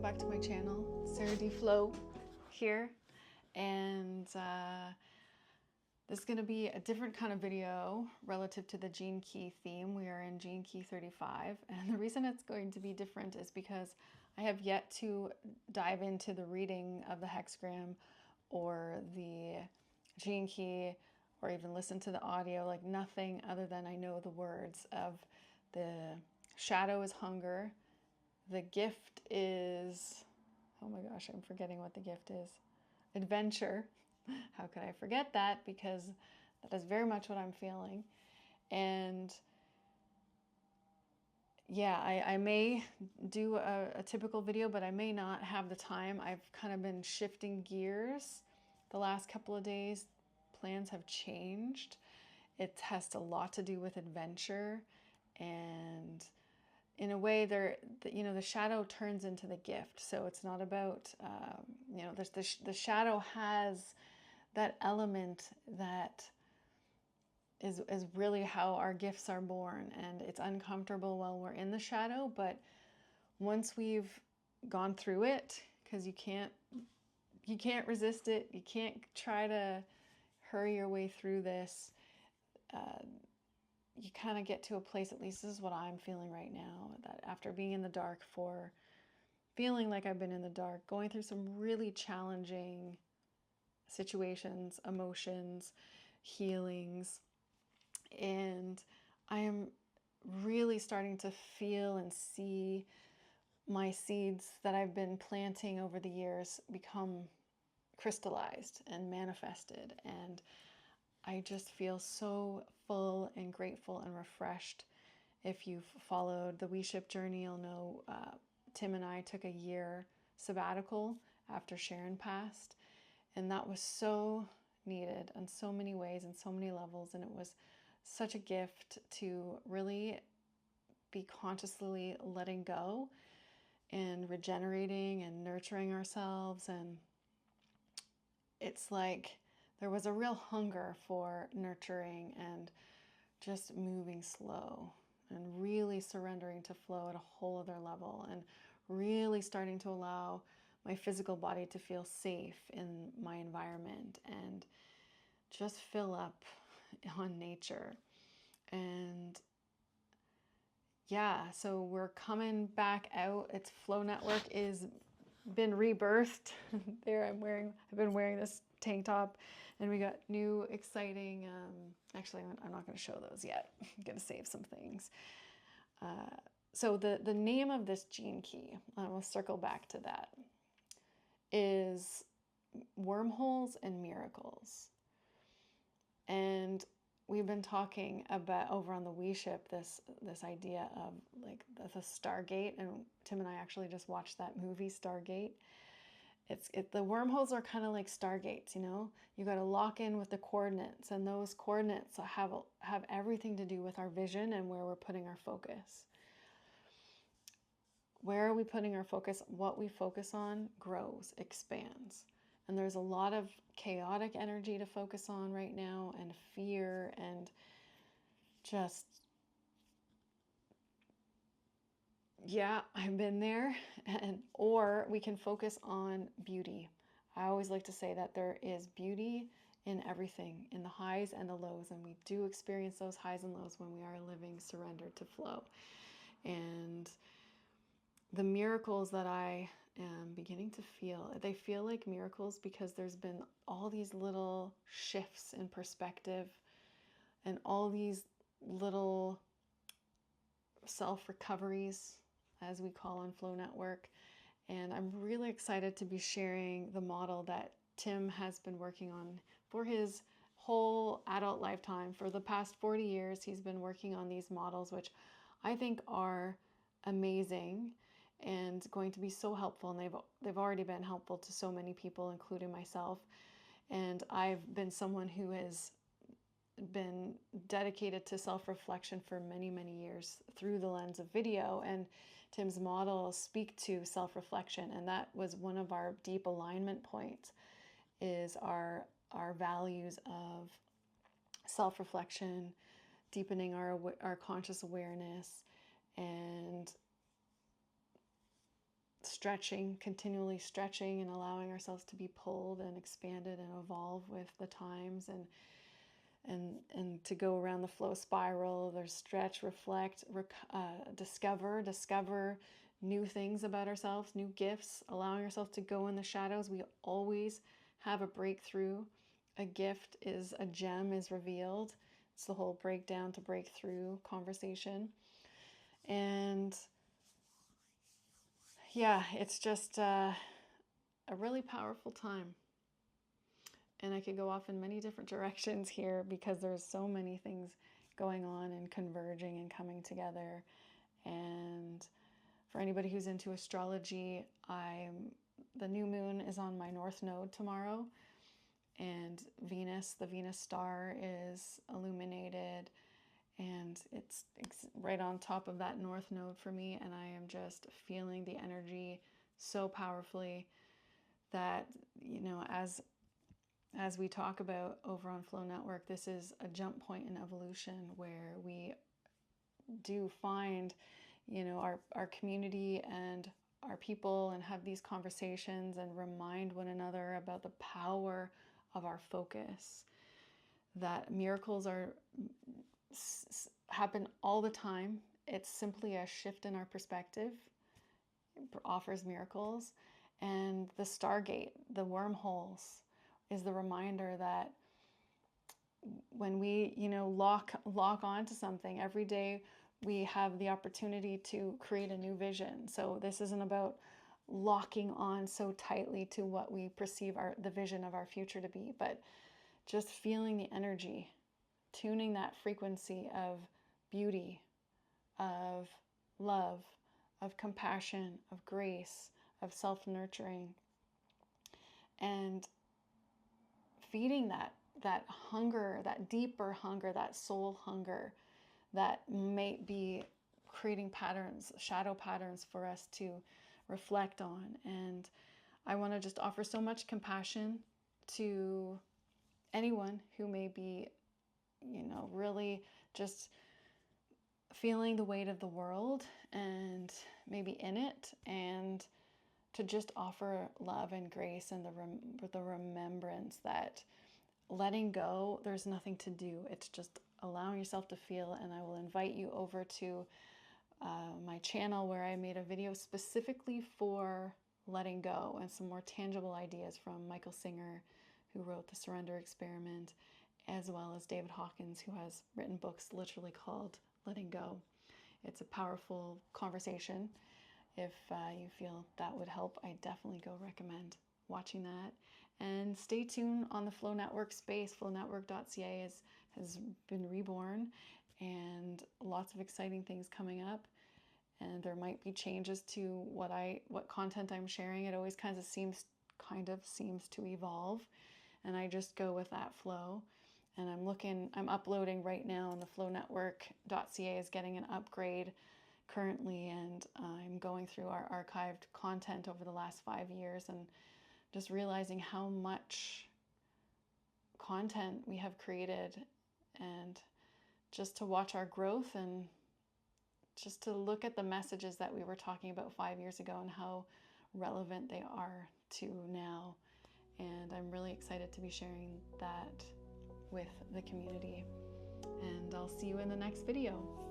welcome back to my channel. Sarah D. Flow here, and this is going to be a different kind of video relative to the Gene Key theme. We are in Gene Key 35, and the reason it's going to be different is because I have yet to dive into the reading of the hexagram or the Gene Key or even listen to the audio, like nothing other than I know the words of the shadow is hunger. The gift is, oh my gosh, I'm forgetting what the gift is. Adventure. How could I forget that? Because that is very much what I'm feeling. And yeah, I may do a typical video, but I may not have the time. I've kind of been shifting gears the last couple of days. Plans have changed. It has a lot to do with adventure, and in a way, the shadow turns into the gift. So it's not about, the shadow has that element that is really how our gifts are born. And it's uncomfortable while we're in the shadow, but once we've gone through it, because you can't resist it, you can't try to hurry your way through this. You kind of get to a place, at least this is what I'm feeling right now, that after being in the dark feeling like I've been in the dark, going through some really challenging situations, emotions, healings, and I am really starting to feel and see my seeds that I've been planting over the years become crystallized and manifested, and I just feel so full and grateful and refreshed. If you've followed the We Ship journey, you'll know Tim and I took a year sabbatical after Sharon passed, and that was so needed in so many ways and so many levels, and it was such a gift to really be consciously letting go and regenerating and nurturing ourselves. And it's like there was a real hunger for nurturing and just moving slow and really surrendering to flow at a whole other level, and really starting to allow my physical body to feel safe in my environment and just fill up on nature. And yeah, so we're coming back out. It's Flow Network is been rebirthed. There I've been wearing this tank top, and we got new exciting, actually I'm not going to show those yet. I'm going to save some things. So the name of this Gene Key, I will circle back to that, is Wormholes and Miracles. And we've been talking about over on the We Ship this idea of like the Stargate, and Tim and I actually just watched that movie Stargate. The wormholes are kind of like stargates, you know. You got to lock in with the coordinates, and those coordinates have everything to do with our vision and where we're putting our focus. Where are we putting our focus? What we focus on grows, expands. And there's a lot of chaotic energy to focus on right now, and fear, and just, yeah, I've been there. Or we can focus on beauty. I always like to say that there is beauty in everything, in the highs and the lows, and we do experience those highs and lows when we are living surrendered to flow. And the miracles that I am beginning to feel, they feel like miracles because there's been all these little shifts in perspective and all these little self-recoveries, as we call on Flow Network. And I'm really excited to be sharing the model that Tim has been working on for his whole adult lifetime. For the past 40 years, he's been working on these models, which I think are amazing and going to be so helpful. And they've already been helpful to so many people, including myself. And I've been someone who has been dedicated to self-reflection for many, many years through the lens of video, and Tim's models speak to self-reflection, and that was one of our deep alignment points, is our values of self-reflection, deepening our conscious awareness, and stretching, continually stretching and allowing ourselves to be pulled and expanded and evolve with the times, and to go around the flow spiral. There's stretch, reflect, discover new things about ourselves, new gifts, allowing ourselves to go in the shadows. We always have a breakthrough. A gift is a gem is revealed. It's the whole breakdown to breakthrough conversation. And yeah, it's just a really powerful time. And I could go off in many different directions here because there's so many things going on and converging and coming together. And for anybody who's into astrology, the new moon is on my north node tomorrow, and Venus, the Venus star, is illuminated, and it's right on top of that north node for me, and I am just feeling the energy so powerfully that, you know, as we talk about over on Flow Network, this is a jump point in evolution where we do find, you know, our community and our people, and have these conversations and remind one another about the power of our focus. That miracles happen all the time. It's simply a shift in our perspective. It offers miracles. And the Stargate, the wormholes, is the reminder that when we, you know, lock onto something every day, we have the opportunity to create a new vision. So this isn't about locking on so tightly to what we perceive the vision of our future to be, but just feeling the energy, tuning that frequency of beauty, of love, of compassion, of grace, of self-nurturing, and feeding that hunger, that deeper hunger, that soul hunger that may be creating patterns, shadow patterns for us to reflect on. And I want to just offer so much compassion to anyone who may be, you know, really just feeling the weight of the world and maybe in it, and to just offer love and grace and the remembrance that letting go, there's nothing to do. It's just allowing yourself to feel. And I will invite you over to my channel, where I made a video specifically for letting go, and some more tangible ideas from Michael Singer, who wrote The Surrender Experiment, as well as David Hawkins, who has written books literally called Letting Go. It's a powerful conversation. If you feel that would help, I definitely go recommend watching that. And stay tuned on the Flow Network space. Flownetwork.ca has been reborn, and lots of exciting things coming up. And there might be changes to what content I'm sharing. It always kind of seems to evolve, and I just go with that flow. And I'm uploading right now, and the flownetwork.ca is getting an upgrade currently, and I'm going through our archived content over the last 5 years, and just realizing how much content we have created, and just to watch our growth, and just to look at the messages that we were talking about 5 years ago and how relevant they are to now. And I'm really excited to be sharing that with the community. And I'll see you in the next video.